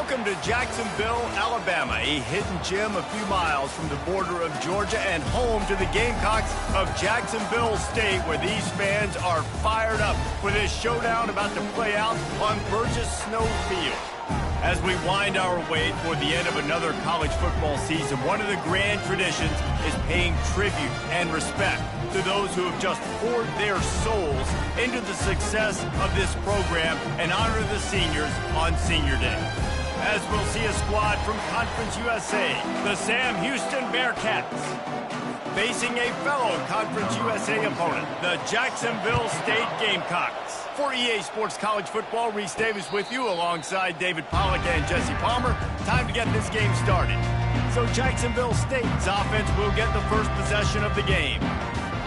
Welcome to Jacksonville, Alabama, a hidden gem a few miles from the border of Georgia and home to the Gamecocks of Jacksonville State, where these fans are fired up for this showdown about to play out on Burgess Snow Field. As we wind our way toward the end of another college football season, one of the grand traditions is paying tribute and respect to those who have just poured their souls into the success of this program and honor the seniors on Senior Day. As we'll see a squad from Conference USA, the Sam Houston Bearcats, facing a fellow Conference USA opponent, the Jacksonville State Gamecocks. For EA Sports College Football, Reese Davis with you alongside David Pollack and Jesse Palmer. Time to get this game started. So Jacksonville State's offense will get the first possession of the game.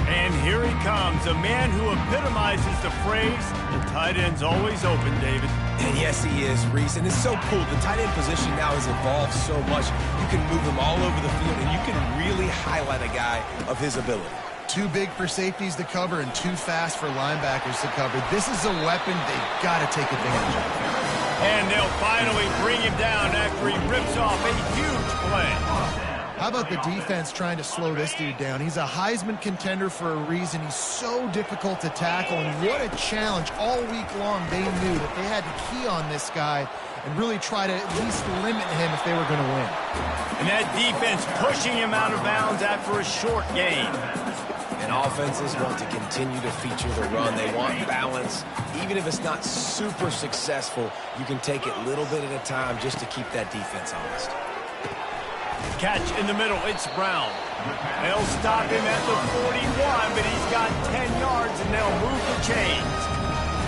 And here he comes, a man who epitomizes the phrase, the tight end's always open, David. And yes, he is, Reese. And it's so cool. The tight end position now has evolved so much. You can move him all over the field, and you can really highlight a guy of his ability. Too big for safeties to cover and too fast for linebackers to cover. This is a weapon they've got to take advantage of. And they'll finally bring him down after he rips off a huge play. How about the defense trying to slow this dude down? He's a Heisman contender for a reason. He's so difficult to tackle, and what a challenge. All week long, they knew that they had to key on this guy and really try to at least limit him if they were going to win. And that defense pushing him out of bounds after a short gain. And offenses want to continue to feature the run. They want balance. Even if it's not super successful, you can take it little bit at a time just to keep that defense honest. Catch in the middle, it's Brown. They'll stop him at the 41, but he's got 10 yards, and they'll move the chains.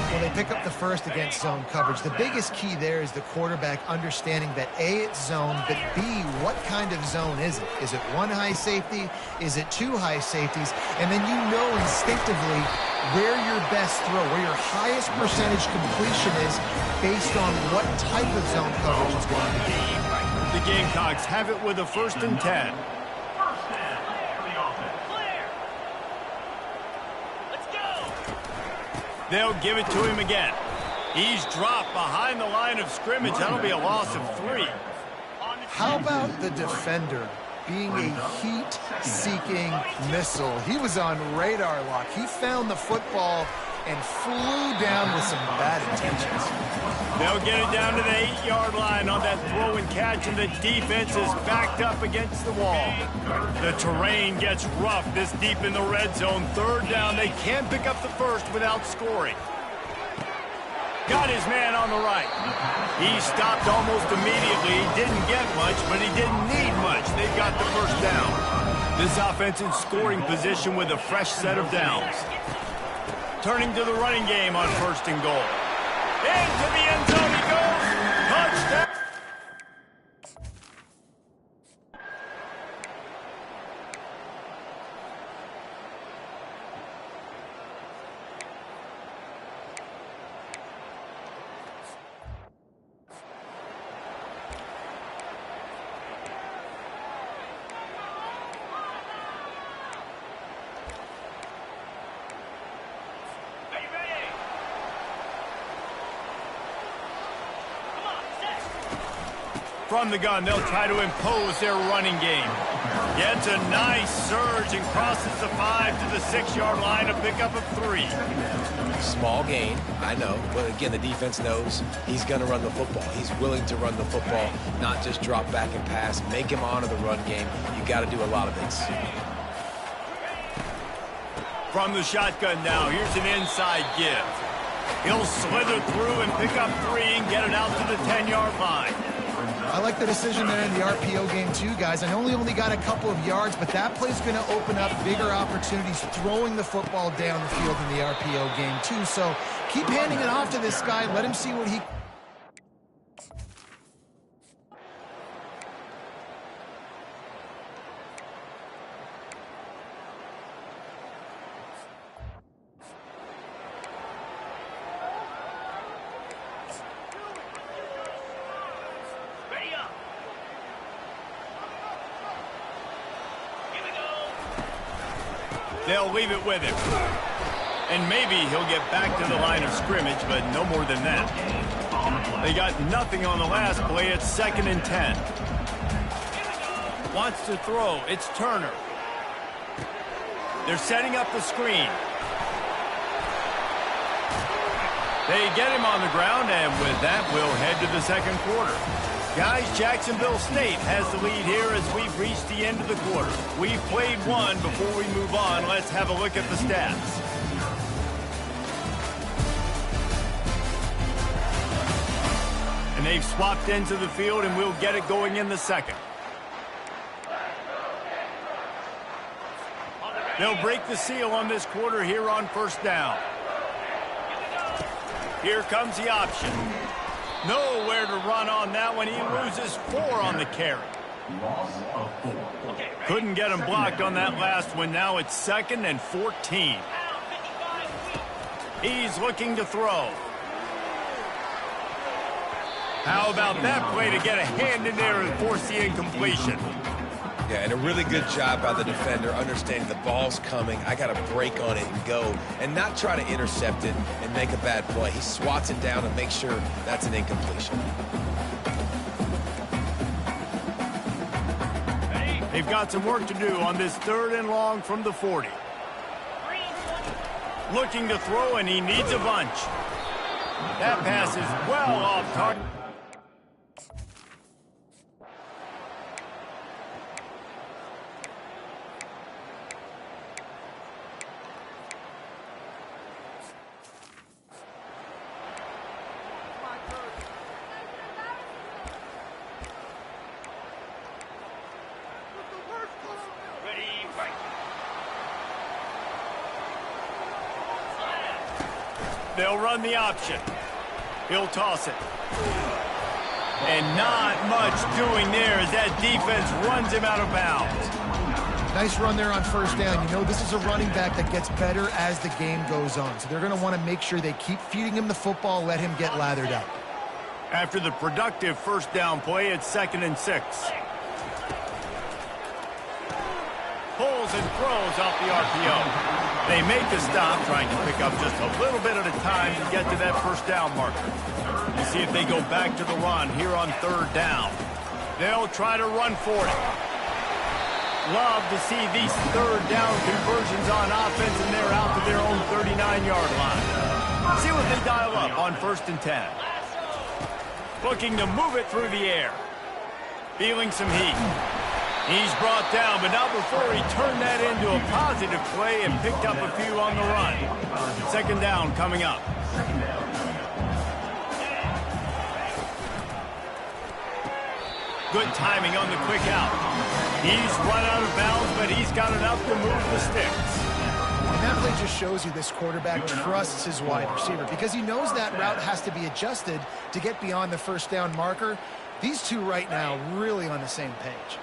Well, they pick up the first against zone coverage. The biggest key there is the quarterback understanding that A, it's zone, but B, what kind of zone is it? Is it one high safety? Is it two high safeties? And then you know instinctively where your best throw, where your highest percentage completion is based on what type of zone coverage it's going to be. The Gamecocks have it with a 1st and 10. They'll give it to him again. He's dropped behind the line of scrimmage. That'll be a loss of 3. How about the defender being a heat-seeking missile? He was on radar lock. He found the football and flew down with some bad intentions. They'll get it down to the 8-yard line on that throw and catch, and the defense is backed up against the wall. The terrain gets rough this deep in the red zone. 3rd down. They can't pick up the first without scoring. Got his man on the right. He stopped almost immediately. He didn't get much, but he didn't need much. They got the first down. This offense in scoring position with a fresh set of downs. Turning to the running game on 1st and goal. Into the end zone he goes. Touchdown. From the gun, they'll try to impose their running game. Gets a nice surge and crosses the 5 to the 6-yard line, a pickup of 3. Small gain, I know, but again, the defense knows he's going to run the football. He's willing to run the football, not just drop back and pass. Make him honor the run game. You got to do a lot of this. From the shotgun now, here's an inside give. He'll slither through and pick up 3 and get it out to the 10-yard line. I like the decision there in the RPO game too, guys. I know he only got a couple of yards, but that play's going to open up bigger opportunities throwing the football down the field in the RPO game too. So keep handing it off to this guy. Let him see what he... They'll leave it with him. And maybe he'll get back to the line of scrimmage, but no more than that. They got nothing on the last play. It's 2nd and 10. Wants to throw. It's Turner. They're setting up the screen. They get him on the ground, and with that, we'll head to the second quarter. Guys, Jacksonville State has the lead here as we've reached the end of the quarter. We've played one. Before we move on, let's have a look at the stats. And they've swapped into the field, and we'll get it going in the second. They'll break the seal on this quarter here on 1st down. Here comes the option. Nowhere to run on that one. He loses 4 on the carry. Couldn't get him blocked on that last one. Now it's 2nd and 14. He's looking to throw. How about that play to get a hand in there and force the incompletion? Yeah, and a really good job by the defender, understanding the ball's coming. I got to break on it and go, and not try to intercept it and make a bad play. He swats it down and makes sure that's an incompletion. They've got some work to do on this 3rd and long from the 40. Looking to throw, and he needs a bunch. That pass is well off target. They'll run the option. He'll toss it. And not much doing there as that defense runs him out of bounds. Nice run there on 1st down. You know, this is a running back that gets better as the game goes on. So they're going to want to make sure they keep feeding him the football, let him get lathered up. After the productive 1st down play, it's 2nd and 6. Pulls and throws off the RPO. They make the stop, trying to pick up just a little bit at a time to get to that 1st down marker. You see if they go back to the run here on 3rd down. They'll try to run for it. Love to see these 3rd down conversions on offense, and they're out to their own 39-yard line. See what they dial up on 1st and 10. Looking to move it through the air. Feeling some heat. He's brought down, but not before he turned that into a positive play and picked up a few on the run. 2nd down coming up. Good timing on the quick out. He's run out of bounds, but he's got enough to move the sticks. And that play just shows you this quarterback trusts his wide receiver because he knows that route has to be adjusted to get beyond the 1st down marker. These two right now really on the same page.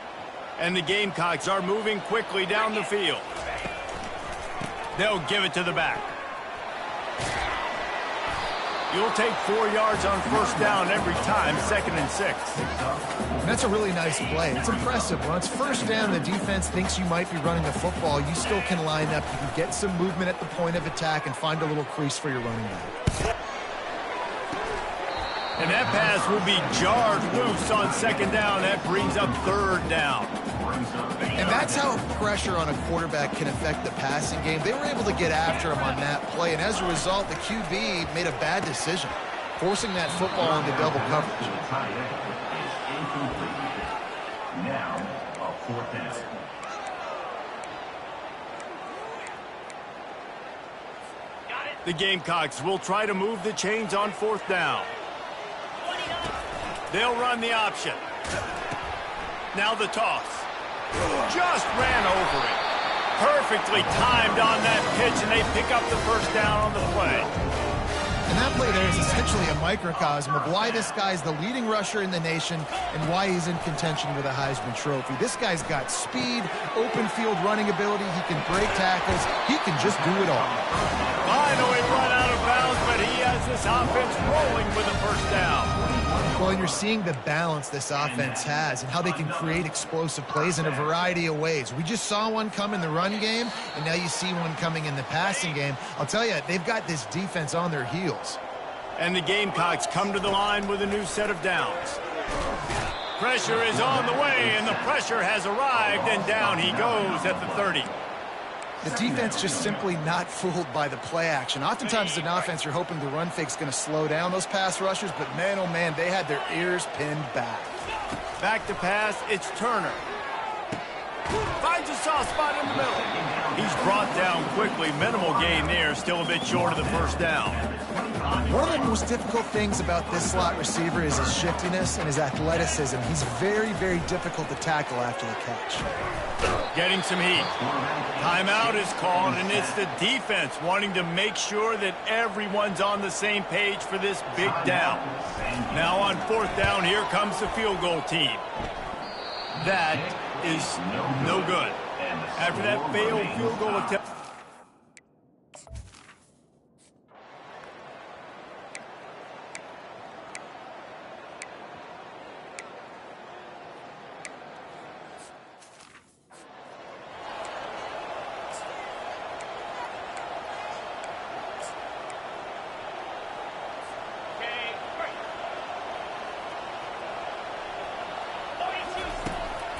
And the Gamecocks are moving quickly down the field. They'll give it to the back. You'll take 4 yards on 1st down every time, 2nd and 6. And that's a really nice play. It's impressive. When it's 1st down, the defense thinks you might be running the football. You still can line up. You can get some movement at the point of attack and find a little crease for your running back. And that pass will be jarred loose on 2nd down. That brings up 3rd down. And that's how pressure on a quarterback can affect the passing game. They were able to get after him on that play, and as a result, the QB made a bad decision, forcing that football into double coverage. Now, a 4th down. The Gamecocks will try to move the chains on 4th down. They'll run the option. Now the toss. Just ran over it. Perfectly timed on that pitch, and they pick up the 1st down on the play. And that play there is essentially a microcosm of why this guy's the leading rusher in the nation and why he's in contention with a Heisman Trophy. This guy's got speed, open field running ability. He can break tackles. He can just do it all. Finally run out of bounds, but he has this offense rolling with a 1st down. Well, Well, and you're seeing the balance this offense has and how they can create explosive plays in a variety of ways. We just saw one come in the run game, and now you see one coming in the passing game. I'll tell you, they've got this defense on their heels. And the Gamecocks come to the line with a new set of downs. Pressure is on the way, and the pressure has arrived, and down he goes at the 30. The defense just simply not fooled by the play action. Oftentimes as an offense, you're hoping the run fake's going to slow down those pass rushers, but man, oh man, they had their ears pinned back. Back to pass, it's Turner. Finds a soft spot in the middle. He's brought down quickly. Minimal gain there, still a bit short of the first down. One of the most difficult things about this slot receiver is his shiftiness and his athleticism. He's very, very difficult to tackle after the catch. Getting some heat. Timeout is called, and it's the defense wanting to make sure that everyone's on the same page for this big down. Now on fourth down, here comes the field goal team. That is no good. After that failed field goal attempt.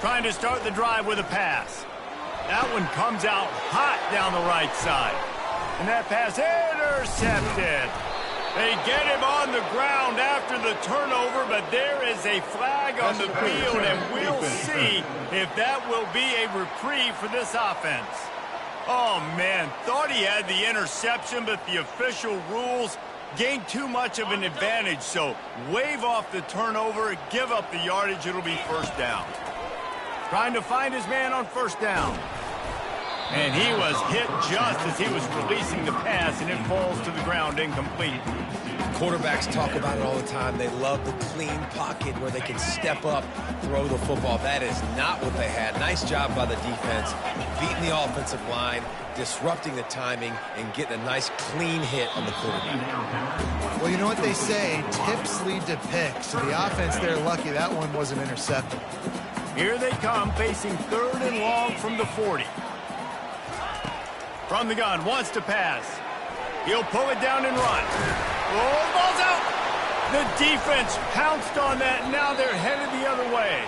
Trying to start the drive with a pass. That one comes out hot down the right side. And that pass intercepted. They get him on the ground after the turnover, but there is a flag on the field, and we'll see if that will be a reprieve for this offense. Oh, man, thought he had the interception, but the official rules gained too much of an advantage, so wave off the turnover, give up the yardage, it'll be first down. Trying to find his man on first down. And he was hit just as he was releasing the pass, and it falls to the ground incomplete. Quarterbacks talk about it all the time. They love the clean pocket where they can step up, throw the football. That is not what they had. Nice job by the defense, beating the offensive line, disrupting the timing, and getting a nice clean hit on the quarterback. Well, you know what they say, tips lead to picks. So the offense, they're lucky that one wasn't intercepted. Here they come, facing third and long from the 40. From the gun, wants to pass. He'll pull it down and run. Oh, ball's out! The defense pounced on that, now they're headed the other way.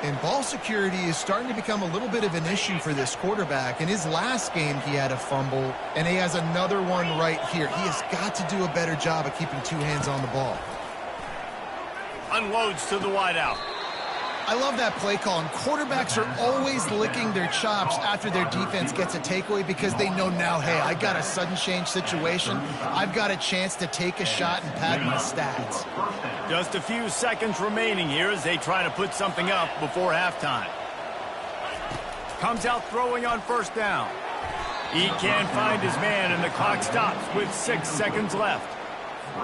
And ball security is starting to become a little bit of an issue for this quarterback. In his last game, he had a fumble, and he has another one right here. He has got to do a better job of keeping two hands on the ball. Unloads to the wideout. I love that play call, and quarterbacks are always licking their chops after their defense gets a takeaway because they know now, hey, I got a sudden change situation. I've got a chance to take a shot and pad my stats. Just a few seconds remaining here as they try to put something up before halftime. Comes out throwing on first down. He can't find his man, and the clock stops with 6 seconds left.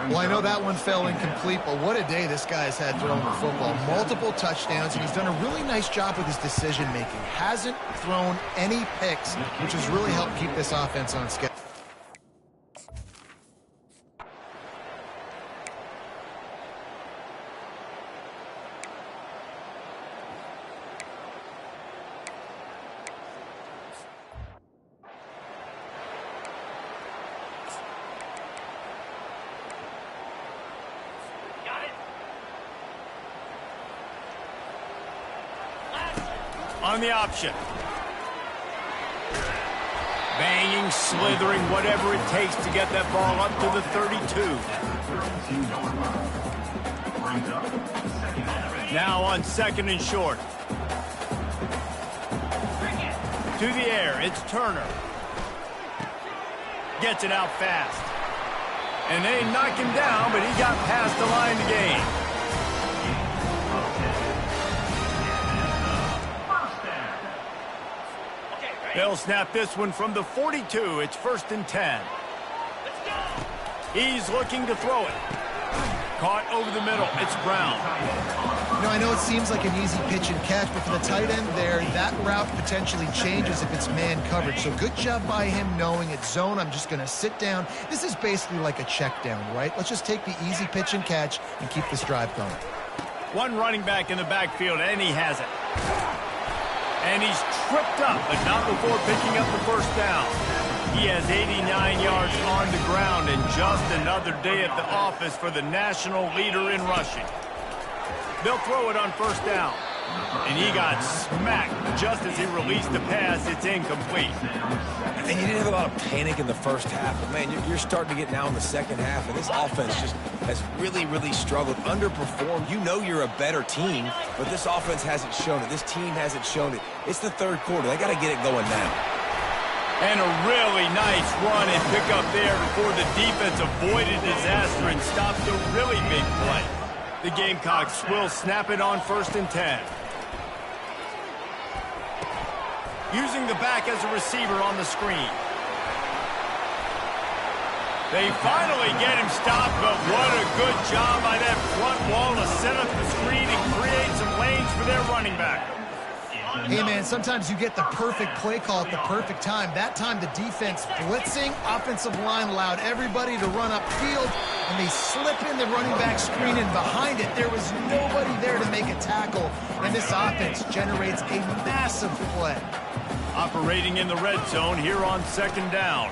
Well, I know that one fell incomplete, but what a day this guy has had throwing the football. Multiple touchdowns, and he's done a really nice job with his decision-making. Hasn't thrown any picks, which has really helped keep this offense on schedule. On the option. Banging, slithering, whatever it takes to get that ball up to the 32. Now on second and short. To the air, it's Turner. Gets it out fast. And they knock him down, but he got past the line to gain. They'll snap this one from the 42. It's 1st and 10. He's looking to throw it. Caught over the middle. It's Brown. You know, I know it seems like an easy pitch and catch, but for the tight end there, that route potentially changes if it's man coverage. So good job by him knowing it's zone. I'm just going to sit down. This is basically like a check down, right? Let's just take the easy pitch and catch and keep this drive going. One running back in the backfield, and he has it. And he's tripped up, but not before picking up the first down. He has 89 yards on the ground, and just another day at the office for the national leader in rushing. They'll throw it on first down. And he got smacked just as he released the pass. It's incomplete. And you didn't have a lot of panic in the first half. But, man, you're starting to get now in the second half. And this offense just has really, really struggled, underperformed. You know you're a better team, but this offense hasn't shown it. This team hasn't shown it. It's the third quarter. They got to get it going now. And a really nice run and pick up there before the defense avoided disaster and stopped a really big play. The Gamecocks will snap it on 1st and 10. Using the back as a receiver on the screen. They finally get him stopped, but what a good job by that front wall to set up the screen and create some lanes for their running back. Hey, man, sometimes you get the perfect play call at the perfect time. That time the defense blitzing, offensive line allowed everybody to run upfield, and they slip in the running back screen, and behind it there was nobody there to make a tackle, and this offense generates a massive play. Operating in the red zone here on 2nd down.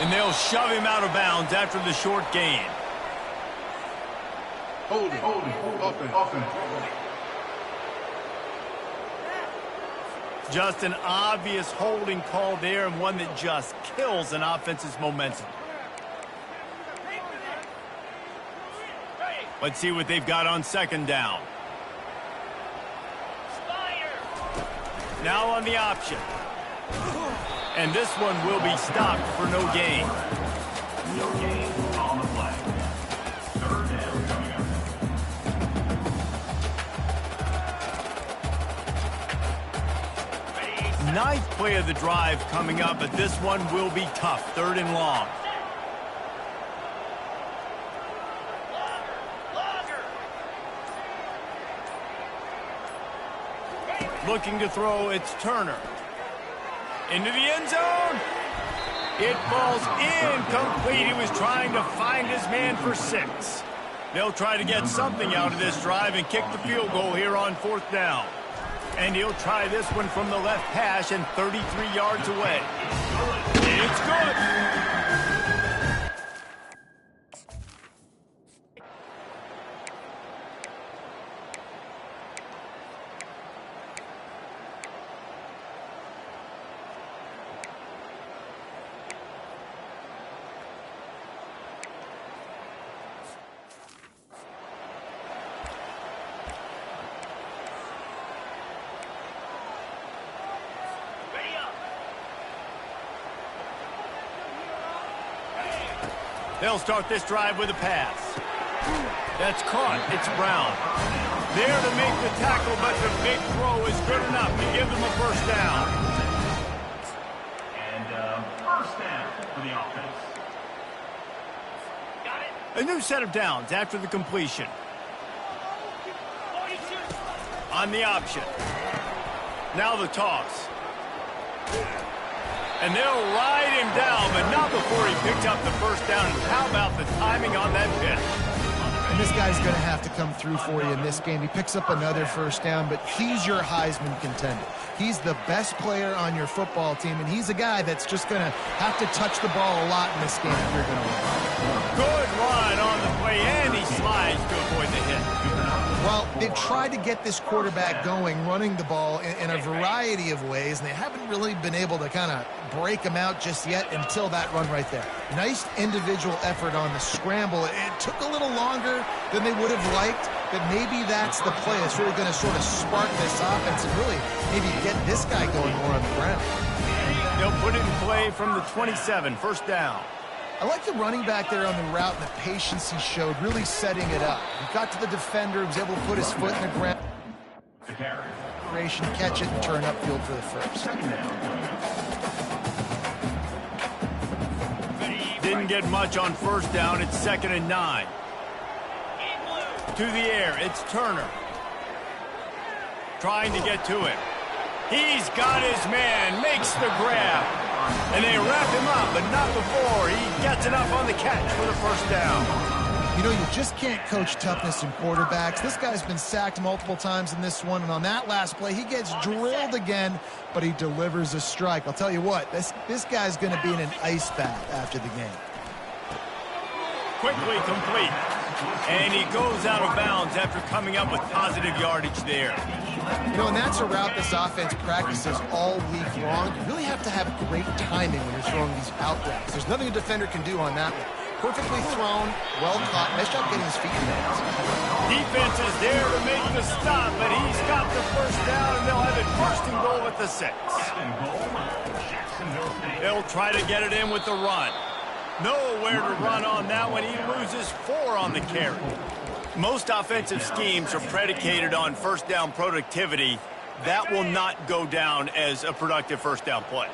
And they'll shove him out of bounds after the short gain. Holding, offense. Just an obvious holding call there, and one that just kills an offense's momentum. Let's see what they've got on 2nd down. Now on the option. And this one will be stopped for no gain. No gain on the play. 3rd down coming up. 9th play of the drive coming up, but this one will be tough. 3rd and long. Looking to throw, it's Turner. Into the end zone. It falls incomplete. He was trying to find his man for 6. They'll try to get something out of this drive and kick the field goal here on 4th down. And he'll try this one from the left hash and 33 yards away. It's good. They'll start this drive with a pass. That's caught. It's Brown. There to make the tackle, but the big throw is good enough to give them a first down. And 1st down for the offense. Got it. A new set of downs after the completion. On the option. Now the toss. And they'll ride him down, but not before he picked up the first down. And how about the timing on that pitch? And this guy's going to have to come through for you in this game. He picks up another first down, but he's your Heisman contender. He's the best player on your football team, and he's a guy that's just going to have to touch the ball a lot in this game if you're going to win. Good run on the play, and he slides to avoid the hit. Well, they've tried to get this quarterback going, running the ball in a variety of ways, and they haven't really been able to kind of break him out just yet until that run right there. Nice individual effort on the scramble. It took a little longer than they would have liked, but maybe that's the play. It's really going to sort of spark this offense and really maybe get this guy going more on the ground. They'll put it in play from the 27, first down. I like the running back there on the route and the patience he showed, really setting it up. He got to the defender, was able to put his foot in the ground. Catch it and turn upfield for the first. Didn't Won't get much on first down. It's 2nd and 9. To the air, it's Turner. Trying to get to him. He's got his man, makes the grab. And they wrap him up, but not before he gets enough on the catch for the first down. You know, you just can't coach toughness in quarterbacks. This guy's been sacked multiple times in this one, and on that last play, he gets drilled again, but he delivers a strike. I'll tell you what, this guy's going to be in an ice bath after the game. Quickly complete. And he goes out of bounds after coming up with positive yardage there. You know, and that's a route this offense practices all week long. You really have to have great timing when you're throwing these out routes. There's nothing a defender can do on that one. Perfectly thrown, well caught. Nice job getting his feet in there. Defense is there to make the stop, but he's got the first down, and they'll have it 1st and goal at the 6. They'll try to get it in with the run. Nowhere to run on that one. He loses 4 on the carry. Most offensive schemes are predicated on first down productivity. That will not go down as a productive first down play.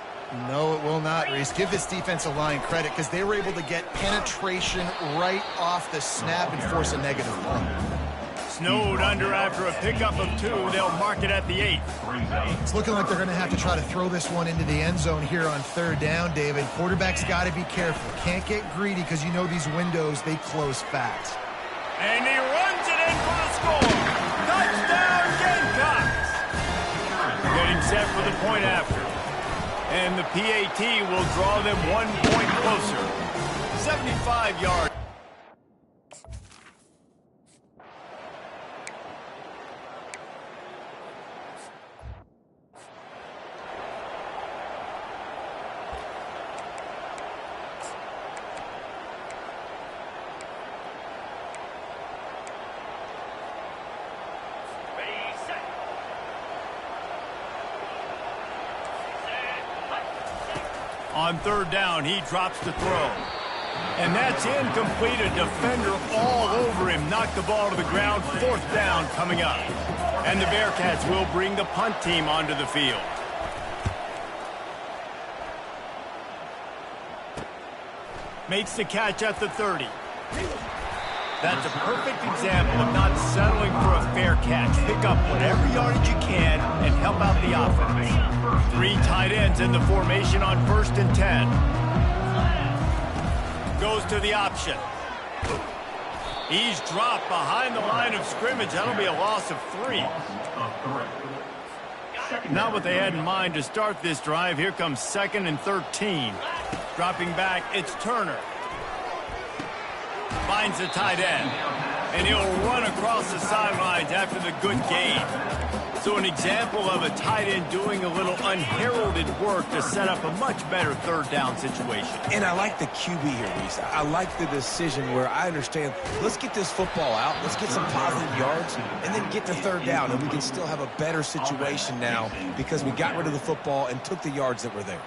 No, it will not, Reese. Give this defensive line credit because they were able to get penetration right off the snap and force a negative ball. Snowed under after a pickup of 2. They'll mark it at the 8. It's looking like they're going to have to try to throw this one into the end zone here on 3rd down, David. Quarterback's got to be careful. Can't get greedy because you know these windows, they close fast. And he runs it in for the score. Touchdown, Gamecocks. Getting set for the point after. And the PAT will draw them 1 point closer. 75 yards. On 3rd down, he drops the throw. And that's incomplete. A defender all over him. Knocked the ball to the ground. 4th down coming up. And the Bearcats will bring the punt team onto the field. Makes the catch at the 30. That's a perfect example of not settling for a fair catch. Pick up whatever yardage you can and help out the offense. 3 tight ends in the formation on 1st and 10. Goes to the option. He's dropped behind the line of scrimmage. That'll be a loss of 3. Not what they had in mind to start this drive. Here comes 2nd and 13. Dropping back, it's Turner. Finds the tight end, and he'll run across the sidelines after the good gain. So an example of a tight end doing a little unheralded work to set up a much better 3rd down situation. And I like the QB here, Reese. I like the decision where I understand, let's get this football out, let's get some positive yards, and then get to 3rd down, and we can still have a better situation now because we got rid of the football and took the yards that were there.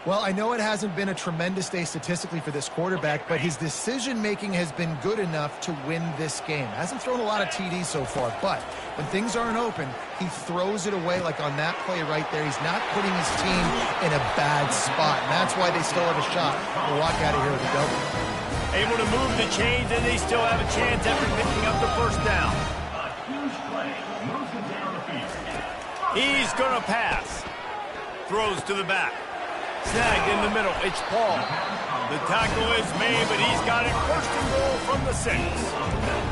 Well, I know it hasn't been a tremendous day statistically for this quarterback, but his decision-making has been good enough to win this game. Hasn't thrown a lot of TDs so far, but when things aren't open, he throws it away like on that play right there. He's not putting his team in a bad spot, and that's why they still have a shot to walk out of here with a W. Able to move the chains, and they still have a chance after picking up the 1st down. A huge play moves him down the field. He's going to pass. Throws to the back. Snagged in the middle. It's Paul. The tackle is made, but he's got it 1st and goal from the 6.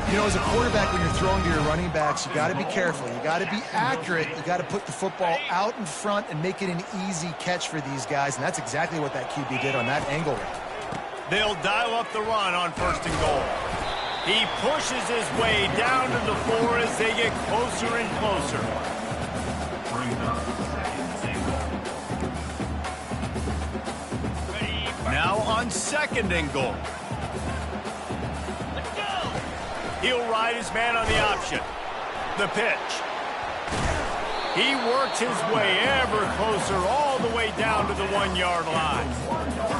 You know, as a quarterback, when you're throwing to your running backs, you got to be careful. You got to be accurate. You got to put the football out in front and make it an easy catch for these guys, and that's exactly what that QB did on that angle. They'll dial up the run on 1st and goal. He pushes his way down to the 4 as they get closer and closer. Now on 2nd and goal. He'll ride his man on the option. The pitch. He works his way ever closer all the way down to the 1-yard line.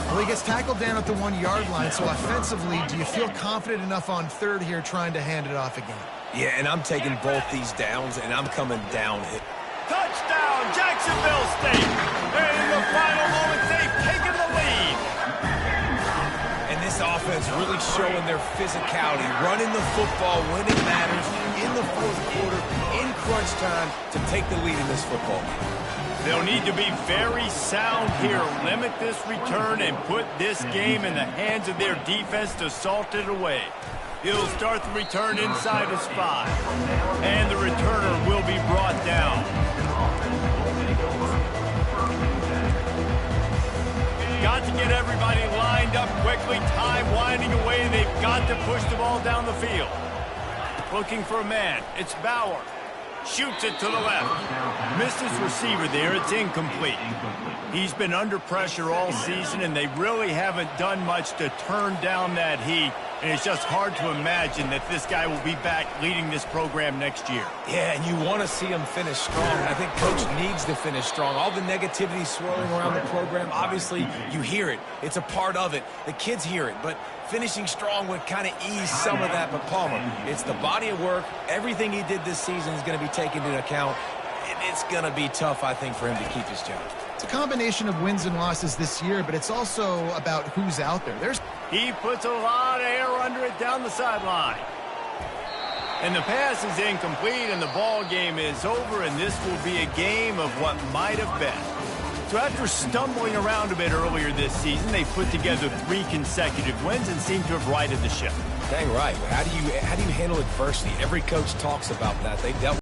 Well, he gets tackled down at the 1-yard line, so offensively, do you feel confident enough on 3rd here trying to hand it off again? Yeah, and I'm taking both these downs, and I'm coming down. Touchdown, Jacksonville State! And in the final moments, they've taken the lead. This offense really showing their physicality, running the football when it matters, in the fourth quarter, in crunch time, to take the lead in this football game. They'll need to be very sound here. Limit this return and put this game in the hands of their defense to salt it away. He'll start the return inside his 5. And the returner will be brought down. Got to get everybody lined up quickly. Time winding away. They've got to push the ball down the field. Looking for a man. It's Bauer. Shoots it to the left. Missed his receiver there. It's incomplete. He's been under pressure all season, and they really haven't done much to turn down that heat. And it's just hard to imagine that this guy will be back leading this program next year. Yeah, and you want to see him finish strong. I think Coach needs to finish strong. All the negativity swirling around the program, obviously, you hear it. It's a part of it. The kids hear it, but finishing strong would kind of ease some of that. But Palmer, it's the body of work. Everything he did this season is going to be taken into account. And it's going to be tough, I think, for him to keep his job. It's a combination of wins and losses this year, but it's also about who's out there. He puts a lot of air under it down the sideline. And the pass is incomplete, and the ball game is over, and this will be a game of what might have been. So after stumbling around a bit earlier this season, they put together 3 consecutive wins and seem to have righted the ship. Dang right. How do you handle adversity? Every coach talks about that. They dealt